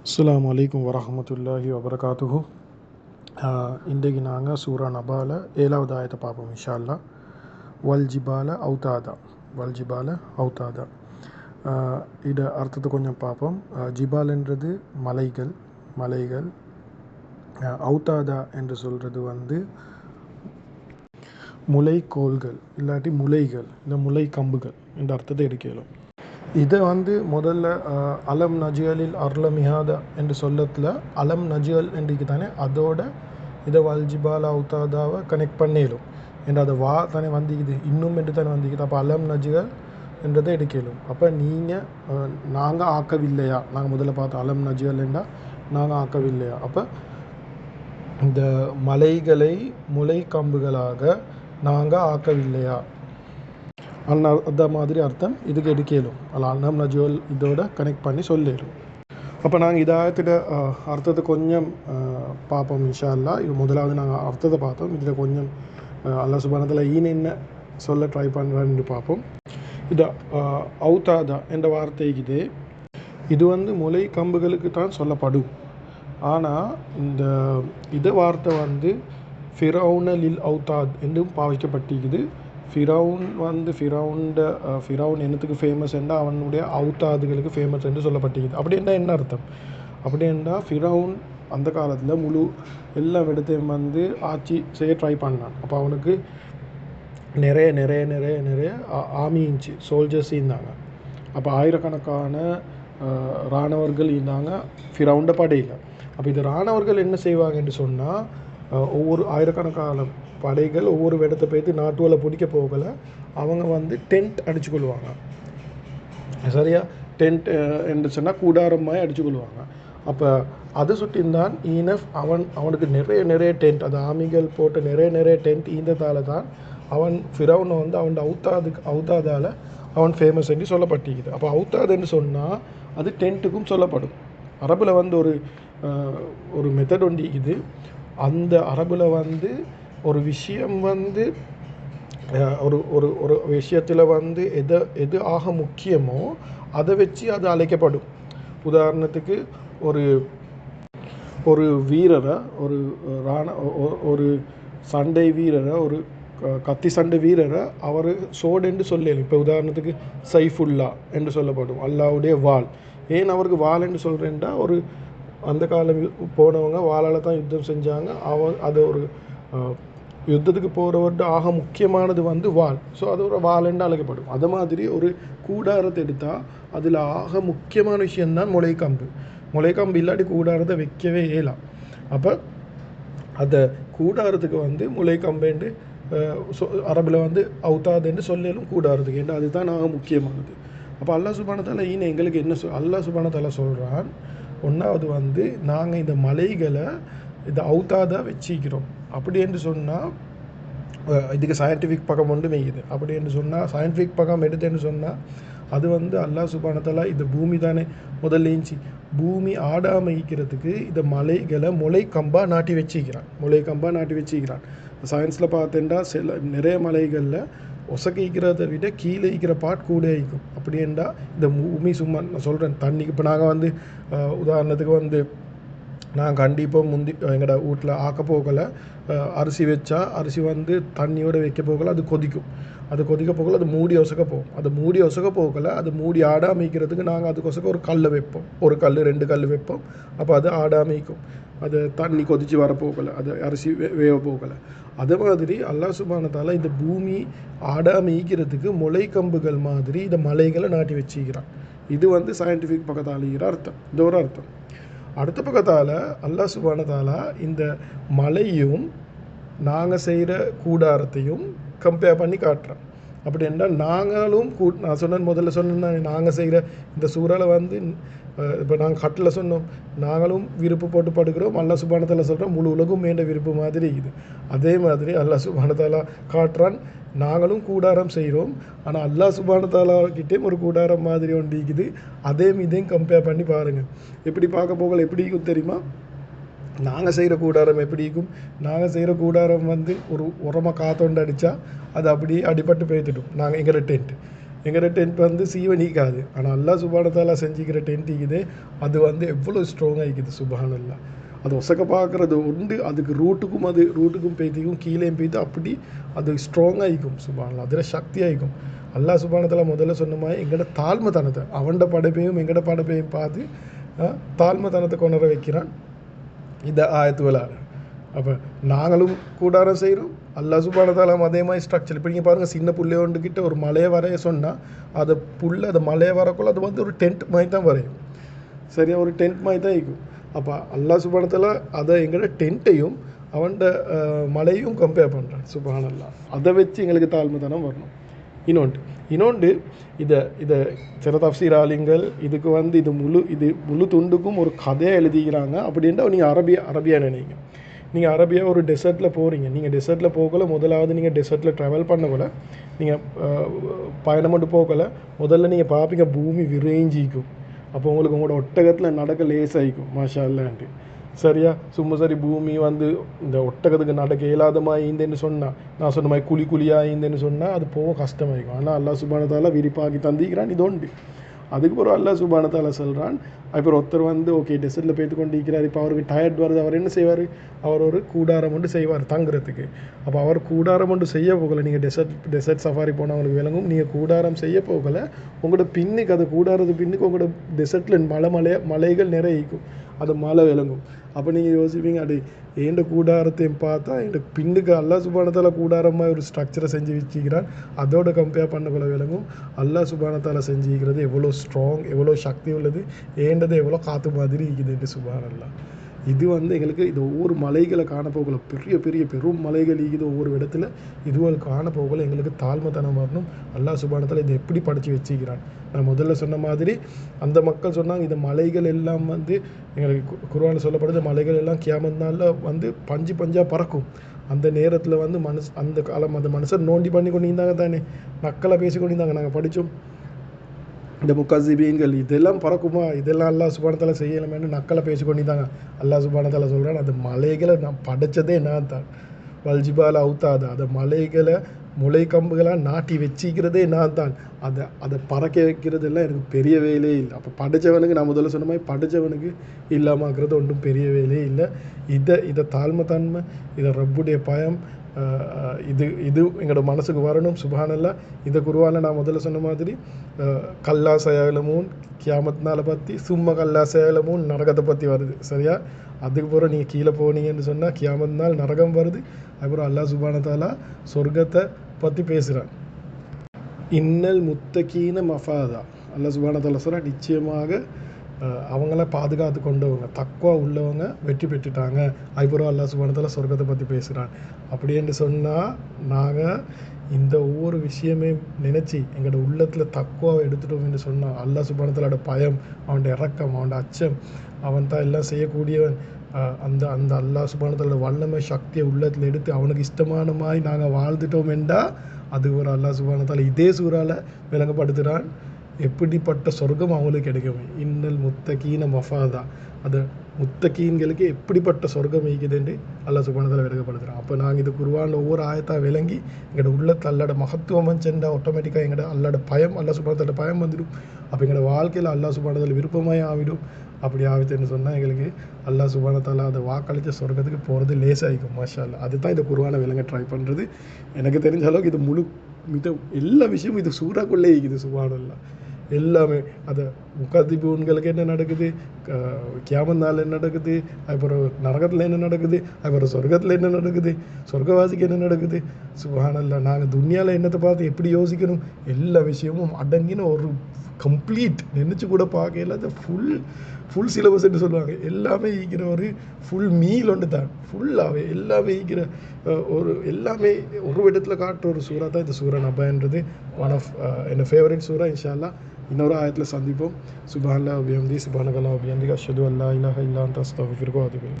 அஸ்ஸலாமு அலைக்கும் வரஹ்மத்துல்லாஹி வபரகாத்துஹு. இன்றைக்கு நாங்கள் சூரா நபால 7வது ஆயத்தை பார்ப்போம் இன்ஷா அல்லாஹ். வல் ஜிபால அவுதாதா. இதை அர்த்தத்தை கொஞ்சம் பார்ப்போம். ஜிபால்ன்றது மலைகள். அவுதாதா என்று சொல்கிறது முளைக்கோள்கள் இல்லாட்டி முளைகள், இந்த முளை கம்புகள் என்ற அர்த்தத்தை எடுக்கலாம். இதை முதல்ல அலம் நஜியலில் அர்லமிஹாதா என்று சொல்லத்தில் அலம் நஜியல் என்றைக்கு தானே அதோட இதை வல்ஜிபால் அவுதாதாவை கனெக்ட் பண்ணிடும் என்று அதை வா தானே வந்திக்குது, இன்னும் என்று தானே வந்திக்குது. அப்போ அலம் நஜியல் என்றதை எடுக்கலும். அப்போ நாங்கள் ஆக்கவில்லையா, நாங்கள் முதல்ல பார்த்தோம் அலம் நஜியல் என்றால் நாங்கள் ஆக்கவில்லையா. அப்போ இந்த மலைகளை முளை கம்புகளாக நாங்கள் ஆக்கவில்லையா, அந்த மாதிரி அர்த்தம் இதுக்கு எடுக்கலும். அல்லம் நஜுவல் இதோட கனெக்ட் பண்ணி சொல்லிடும். அப்போ நாங்கள் இதாயத்திட அர்த்தத்தை கொஞ்சம் பார்ப்போம் இன்ஷா அல்லாஹ். இது முதலாவது நாங்கள் அர்த்தத்தை பார்த்தோம். இதில் கொஞ்சம் அல்லாஹ் சுப்ஹானஹு என்ன சொல்ல ட்ரை பண்ணுறான்னு பார்ப்போம். இது அவுதாதா என்ற வார்த்தைக்குது, இது முளை கம்புகளுக்கு தான் சொல்லப்படும். ஆனால் இந்த வார்த்தை ஃபிரௌன லில் அவுதாத் என்றும் பாவிக்கப்பட்டிருக்குது. ஃபிரௌன் என்னத்துக்கு ஃபேமஸ் என்றால் அவனுடைய அவுத்தாதுகளுக்கு ஃபேமஸ் என்று சொல்லப்பட்டிருக்குது. அப்படின்னா என்ன அர்த்தம்? அப்படின்னா ஃபிரௌன் அந்த காலத்தில் முழு எல்லா இடத்தையும் ஆட்சி செய்ய ட்ரை பண்ணான். அப்போ அவனுக்கு நிறைய நிறைய நிறைய நிறைய ஆர்மி இருந்துச்சு, சோல்ஜர்ஸ் இருந்தாங்க. அப்போ ஆயிரக்கணக்கான இராணுவர்கள் இருந்தாங்க ஃபிரௌண்ட படையில். அப்போ இது இராணுவர்கள் என்ன செய்வாங்கன்னு சொன்னால், ஒவ்வொரு ஆயிரக்கணக்கான படைகள் ஒவ்வொரு இடத்தை போய்த்து நாட்டுவலை பிடிக்க போகலை, அவங்க டென்ட் அடிச்சுக்கொள்வாங்க. சரியா, டென்ட் என்று சொன்னால் கூடாரமாக அடிச்சுக்கொள்வாங்க. அப்போ அதை சுட்டின்தான் அவனுக்கு நிறைய நிறைய டென்ட், அது ஆமிகள் போட்ட நிறைய நிறைய டென்ட் ஈந்ததால் தான் அவன் ஃபிரௌனை அவன் அவுதாதால் அவன் ஃபேமஸ் என்று சொல்லப்பட்டிருக்குது. அப்போ அவுதாதுன்னு சொன்னால் அது டென்ட்டுக்கும் சொல்லப்படும். அரபில் ஒரு மெத்தட் ஒன்று இது. அந்த அரபில் ஒரு விஷயம் ஒரு ஒரு ஒரு விஷயத்தில் எது ஆக முக்கியமோ அதை வச்சு அது அழைக்கப்படும். உதாரணத்துக்கு ஒரு வீரரை, ஒரு சண்டை வீரரை, ஒரு கத்தி சண்டை வீரரை அவர் சோடு என்று சொல்லலாம். இப்போ உதாரணத்துக்கு சைஃபுல்லா என்று சொல்லப்படும், அல்லாவுடைய வாள். ஏன் அவருக்கு வாள் என்று சொல்கிறேன்டா, அந்த காலம் போனவங்க வாளால் தான் யுத்தம் செஞ்சாங்க. அது ஒரு யுத்தத்துக்கு போகிறவர்கிட்ட ஆக முக்கியமானது வாள். ஸோ அது ஒரு வாள் என்று அழைக்கப்படும். அது மாதிரி ஒரு கூடாரத்தை எடுத்தால் அதில் ஆக முக்கியமான விஷயந்தான் முளைக்கம்பு இல்லாட்டி கூடாரத்தை வைக்கவே இயலாம். அப்போ அந்த கூடாரத்துக்கு முளைக்கம்புண்டு அரபில் அவுத்தாதுன்னு சொல்லலும் கூடாரத்துக்கு என்று அதுதான் ஆக முக்கியமானது. அப்போ அல்லாஹ் சுப்ஹானஹு வ தஆலா எங்களுக்கு என்ன அல்லாஹ் சுப்ஹானஹு வ தஆலா சொல்கிறான், ஒன்றாவது நாங்கள் இந்த மலைகளை இந்த அவுத்தாதாக வச்சிக்கிறோம். அப்படி என்று சொன்னால் இதுக்கு சயின்டிஃபிக் பக்கம் ஒன்று மெய்யுது. அப்படி என்று சொன்னால் சயின்டிஃபிக் பக்கம் எடுத்தேன்னு சொன்னால் அது அல்லாஹ் சுப்ஹானஹு வ தஆலா இந்த பூமி தானே முதல்ல இருந்துச்சு, பூமி ஆடாமைக்கிறதுக்கு இந்த மலைகளை முளைக்கம்பாக நாட்டி வச்சிக்கிறான். சயின்ஸில் பார்த்தேன்டா நிறைய மலைகளில் ஒசக்கிக்கிறத விட கீழே இருக்கிற பாட் கூட இருக்கும். அப்படின்னா இந்த பூமி சும்மா நான் சொல்கிறேன் தண்ணிக்கு. இப்போ நாங்கள் உதாரணத்துக்கு நான் கண்டிப்பாக எங்களோட வீட்டில் ஆக்க போகலை, அரிசி வச்சா அரிசி தண்ணியோடு வைக்க போகலை, அது கொதிக்க போகலை, அது மூடி ஒசக்க போகும். அது மூடி ஒசக்க போகலை, அது மூடி ஆடாமிக்கிறதுக்கு நாங்கள் அதுக்கொசக்க ஒரு கல்லை வைப்போம், ஒரு கல் 2 கல் வைப்போம். அப்போ அது ஆடாமிக்கும், அது தண்ணி கொதித்து வரப்போகலை, அது அரிசி வேக போகலை. அதே மாதிரி அல்லாஹ் சுப்ஹானஹு வ தஆலா இந்த பூமி ஆடாமிக்கிறதுக்கு முளைக்கம்புகள் மாதிரி இந்த மலைகளை நாட்டி வச்சுக்கிறான். இது சயின்டிஃபிக் பக்கத்தால் அர்த்தம். இது ஒரு அர்த்தம். அடுத்த பக்கத்தால் அல்லாஹ் சுப்ஹானஹு வ தஆலா இந்த மலையும் நாங்கள் செய்கிற கூடாரத்தையும் கம்பேர் பண்ணி காட்டுறோம். அப்படி என்றால் நாங்களும் நான் முதல்ல சொன்னேன், நாங்கள் செய்கிற இந்த சூறாவில் இப்போ நாங்கள் கட்டில் சொன்னோம், நாங்களும் விருப்பு போட்டு படுக்கிறோம். அல்லாஹ் சுப்ஹானஹு வ தஆலா சொல்கிறோம் முழு உலகம் மேண்ட விருப்பு மாதிரி இது. அதே மாதிரி அல்லாஹ் சுப்ஹானஹு வ தஆலா காட்டுறான், நாங்களும் கூடாரம் செய்கிறோம். ஆனால் அல்லாஹ் சுப்ஹானஹு வ தஆலா கிட்டே ஒரு கூடாரம் மாதிரி ஒன்று இருக்குது. இதையும் கம்பேர் பண்ணி பாருங்கள். எப்படி பார்க்க போகல எப்படி இருக்கும் தெரியுமா? நாங்கள் செய்கிற கூடாரம் எப்படி இருக்கும்? நாங்கள் செய்கிற கூடாரம் ஒரு உரமாக காத்தொண்டு அடித்தா அது அப்படியே அடிபட்டு போய்த்துட்டோம். நாங்கள் எங்களை டென்ட் எங்களோட டென்ட் வந்து சீவனிக்காது. ஆனால் அல்லாஹ் சுப்ஹானஹு வ தஆலா செஞ்சுக்கிற டென்ட் இருக்குது, அது வந்து எவ்வளோ ஸ்ட்ராங்காக இருக்குது சுப்ஹானல்லாஹ். அது ஒசக்க பார்க்குறது உண்டு, அதுக்கு ரூட்டுக்கும் பேத்திக்கும் கீழேயும் பேத்து அப்படி அது ஸ்ட்ராங்காக இருக்கும் சுப்ஹானல்லாஹ். அதில் சக்தியாக இருக்கும். அல்லாஹ் சுப்ஹானஹு வ தஆலா முதல்ல சொன்ன மாதிரி எங்களோட தாழ்மைத்தனத்தை அவன்ட படைப்பையும் எங்களோட படைப்பையும் பார்த்து தாழ்மைத்தனத்தை கொண்டு வர வைக்கிறான் இந்த ஆயத்துவலால். அப்போ நாங்களும் கூடாரம் செய்கிறோம், அல்லாஹ் சுப்ஹானஹு வ தஆலா அதே மாதிரி ஸ்ட்ரக்சர். இப்போ நீங்கள் பாருங்கள், சின்ன புள்ளையோண்டுக்கிட்ட ஒரு மலையை வரைய சொன்னால் அதை மலையை வரக்குள்ள அது வந்து ஒரு டென்ட் மாதிரி தான் வரையும். சரியா, ஒரு டென்ட் மாதிரி தான் இருக்கும். அப்போ அல்லாஹ் சுப்ஹானஹு வ தஆலா அதை எங்களோட டென்ட்டையும் அவன்ட மலையும் கம்பேர் பண்ணுறான் சுப்ஹானல்லாஹ். அதை வச்சு எங்களுக்கு தாழ்மைத்தனம் வரணும். இன்னொன்று இதை சில தஃப்சீர் ஆலிம்கள் இதுக்கு வந்து இது முழு துண்டுக்கும் ஒரு கதையை எழுதிக்கிறாங்க. அப்படின்ட்டு நீங்கள் அரபியா நினைங்க. நீங்கள் அரபியா ஒரு டெசர்ட்டில் போகிறீங்க, நீங்கள் டெசர்ட்டில் போகல, முதலாவது நீங்கள் டெசர்ட்டில் ட்ராவல் பண்ணக்கூட, நீங்கள் பயணம் மட்டும் போகல, முதல்ல நீங்கள் பார்ப்பீங்க பூமி விரைஞ்சிக்கும். அப்போ உங்களுக்கு உங்களோட ஒட்டகத்தில் நடக்க லேசாகிக்கும் மாஷா அல்லான்ட்டு. சரியா, சும்மா சரி பூமி வந்து இந்த ஒட்டகத்துக்கு நடக்க இயலாத மாதிரி இருந்தேன்னு சொன்னால், நான் சொன்ன மாதிரி குழியாக இருந்தேன்னு சொன்னால் அது போக கஷ்டமாயிருக்கும். ஆனால் அல்லாஹ் சுப்ஹானஹு வ தஆலா விரிப்பாக்கி தந்திக்கிறான். இது உண்டு. அதுக்கப்புறம் அல்லாஹ் சுப்ஹானஹு வ தஆலா சொல்கிறான், அப்புறம் ஒருத்தர் வந்து ஓகே டெசர்ட்டில் போய்த்து கொண்டு இருக்கிறார், இப்போ அவருக்கு டயர்ட் வருது, அவர் என்ன செய்வார், அவர் ஒரு கூடாரம் ஒன்று செய்வார் தங்குறதுக்கு. அப்போ அவர் கூடாரம் ஒன்று செய்ய போகலை. நீங்கள் டெசர்ட் சஃபாரி போனவங்களுக்கு விளங்கும், நீங்கள் கூடாரம் செய்ய போகலை, உங்களோட பின்னுக்கு அது கூடாரத்து பின்னுக்கு உங்களோட டெசர்ட்டில் மலைகள் நிறைய இருக்கும், அது மழை விளங்கும். அப்போ நீங்கள் யோசிப்பீங்க, அது ஏண்ட கூடாரத்தையும் பார்த்தா என் பின்னுக்கு அல்லாஹ் சுப்ஹானஹு வ தஆலா கூடாரமாக ஒரு ஸ்ட்ரக்சரை செஞ்சு வச்சுக்கிறான். அதோட கம்பேர் பண்ணக்குள்ள விளங்கும் அல்லாஹ் சுப்ஹானஹு வ தஆலா செஞ்சுக்கிறது எவ்வளோ ஸ்ட்ராங், எவ்வளோ சக்தி உள்ளது, ஏண்டது எவ்வளோ காற்று மாதிரி இருக்குதுன்ட்டு சுப்ஹானல்லாஹ். இது வந்து எங்களுக்கு இது ஒவ்வொரு மலைகளை காணப்போகல, பெரிய பெரும் மலைகள் இருக்குது ஒவ்வொரு இடத்துல. இதுவரை காணப்போகல எங்களுக்கு தாழ்மைத்தனம் வரணும். அல்லாஹ் சுப்ஹானஹு வ தஆலா இதை எப்படி படித்து வச்சுக்கிறான். நான் முதல்ல சொன்ன மாதிரி அந்த மக்கள் சொன்னாங்க, இந்த மலைகள் எல்லாம் வந்து எங்களுக்கு குர்ஆனில் சொல்லப்படுது, மலைகள் எல்லாம் கியாமத் நாளில் வந்து பஞ்சாக பறக்கும். அந்த நேரத்தில் வந்து அந்த காலம் அந்த மனுஷர் நோண்டி பண்ணி கொண்டு இருந்தாங்க தானே, நக்கலை பேசி கொண்டு இருந்தாங்க. நாங்கள் படித்தோம், இந்த முக்கஸிபீன்கள் இதெல்லாம் பறக்குமா, இதெல்லாம் அல்லாஹ் சுப்ஹானஹு வ தஆலா செய்யலாமேன்னு நக்கலை பேசி கொண்டு இருந்தாங்க. அல்லாஹ் சுப்ஹானஹு வ தஆலா சொல்கிறான், அந்த மலைகளை நான் படைச்சதே நான் தான். வல்ஜிபால அவுத்தாதா, அந்த மலைகளை முளை கம்புகளாக நாட்டி வச்சிக்கிறதே நான் தான். அதை பறக்க வைக்கிறதெல்லாம் எனக்கு பெரிய வேலையே இல்லை. அப்போ படைச்சவனுக்கு நான் முதல்ல சொன்ன மாதிரி படைச்சவனுக்கு இல்லாமக்கிறது ஒன்றும் பெரிய வேலையே இல்லை. இதை தாழ்மைத்தன்மை, இதை ரப்புடைய பயம், இது எங்களோட மனசுக்கு வரணும் சுப்ஹானல்லாஹ். இதை குர்ஆனில் நான் முதல்ல சொன்ன மாதிரி கல்லா சயலமூன் கியாமத்னால பற்றி, சும்மா கல்லா சயலமூன் நரகத்தை பற்றி வருது. சரியா, அதுக்கப்புறம் நீங்கள் கீழே போனீங்கன்னு சொன்னால் கியாமத் நாள் நரகம் வருது. அதுக்கப்புறம் அல்லாஹ் சுப்ஹானஹு வ தஆலா சொர்க்கத்தை பற்றி பேசுகிறான். இன்னல் முத்தகீன மஃபாதா, அல்லாஹ் சுப்ஹானஹு வ தஆலா சொல்கிறான், நிச்சயமாக அவங்கள பாதுகாத்து கொண்டவங்க தக்வா உள்ளவங்க வெற்றி பெற்றுட்டாங்க. அதுக்கப்புறம் அல்லாஹ் சுப்ஹானஹு வ தஆலா சொர்க்கத்தை பற்றி பேசுகிறான். அப்படின்னு சொன்னால் நாங்கள் இந்த ஒவ்வொரு விஷயமே நினச்சி எங்களோட உள்ளத்தில் தக்வாவை எடுத்துட்டோம்னு சொன்னால், அல்லாஹ் சுப்ஹானஹு வ தஆலாவோட பயம், அவனோட இரக்கம், அவனோட அச்சம், அவன் தான் எல்லாம் செய்யக்கூடியவன், அந்த அல்லாஹ் சுப்ஹானஹு வ தஆலாவோட வல்லமை சக்தியை உள்ளத்தில் எடுத்து அவனுக்கு இஷ்டமான மாதிரி நாங்கள் வாழ்ந்துட்டோம் என்றால் அது ஒரு அல்லாஹ் சுப்ஹானஹு வ தஆலா இதே சூறால விளங்கப்படுத்துகிறான். எப்படிப்பட்ட சொர்க்கம் அவங்களுக்கு கிடைக்கும். இன்னல் முத்தகீன மஃபாதா, அது முத்தகீன்களுக்கு எப்படிப்பட்ட சொர்க்கம் இருக்குதுன்னு அல்லாஹ் சுப்ஹானஹு வ தஆலா விளங்கப்படுத்துகிறான். அப்போ நாங்கள் இது குர்ஆனில் ஒவ்வொரு ஆயத்தாக விளங்கி எங்களோட உள்ளத்தை அல்லாட மகத்துவம் சென்றால் ஆட்டோமேட்டிக்காக எங்களோட அல்லாட பயம், அல்லாஹ் சுப்ஹானஹு வ தஆலா பயம் வந்துடும். அப்போ எங்களோட வாழ்க்கையில் அல்லாஹ் சுப்ஹானஹு வ தஆலா விருப்பமாக ஆகிடும். அப்படி ஆகிட்டுன்னு சொன்னால் எங்களுக்கு அல்லாஹ் சுப்ஹானஹு வ தஆலா அதை வாக்களித்த சொர்க்கத்துக்கு போகிறது லேசாகிக்கும் மாஷா அல்லாஹ். அதுதான் இந்த குர்ஆனை விளங்க ட்ரை பண்ணுறது. எனக்கு தெரிஞ்ச அளவுக்கு இது எல்லா விஷயமும் இது சூறாக்குள்ளே இருக்குது சுப்ஹானல்லாஹ். எல்லாமே அதை முகதிபூன்களுக்கு என்ன நடக்குது, கியாமத் நாள் என்ன நடக்குது, அப்புறம் நரகத்தில் என்ன நடக்குது, அப்புறம் சொர்க்கத்தில் என்ன நடக்குது, சொர்க்கவாசிக்கு என்ன நடக்குது சுப்ஹானல்லாஹ். நாங்கள் துன்யாவில் என்னத்தை பார்த்து எப்படி யோசிக்கணும், எல்லா விஷயமும் அடங்கின ஒரு கம்ப்ளீட் நினச்சி கூட பார்க்கல. அது ஃபுல் சிலபஸ் என்று சொல்லுவாங்க. எல்லாமே ஈக்கிற ஒரு ஃபுல் மீல் ஒன்று தான், ஃபுல்லாகவே எல்லாமே ஈக்கிற எல்லாமே ஒரு இடத்துல காட்டுற ஒரு சூறா தான் இந்த சூரா நபான்றது. ஒன் ஆஃப் என்னோட ஃபேவரட் சூறா. இன்ஷா அல்லாஹ் இன்னொரு ஆயத்தில் சந்திப்போம். சுப்ஹானல்லாஹ் வபிஹம்திஹி, சுப்ஹானக்கல்லாஹ் வபிஹம்திஹி, அஷ்ஹது அல்லா இலாஹா இல்லா அன்த அஸ்தக்ஃபிருக வ அத்தூபு இலைக்.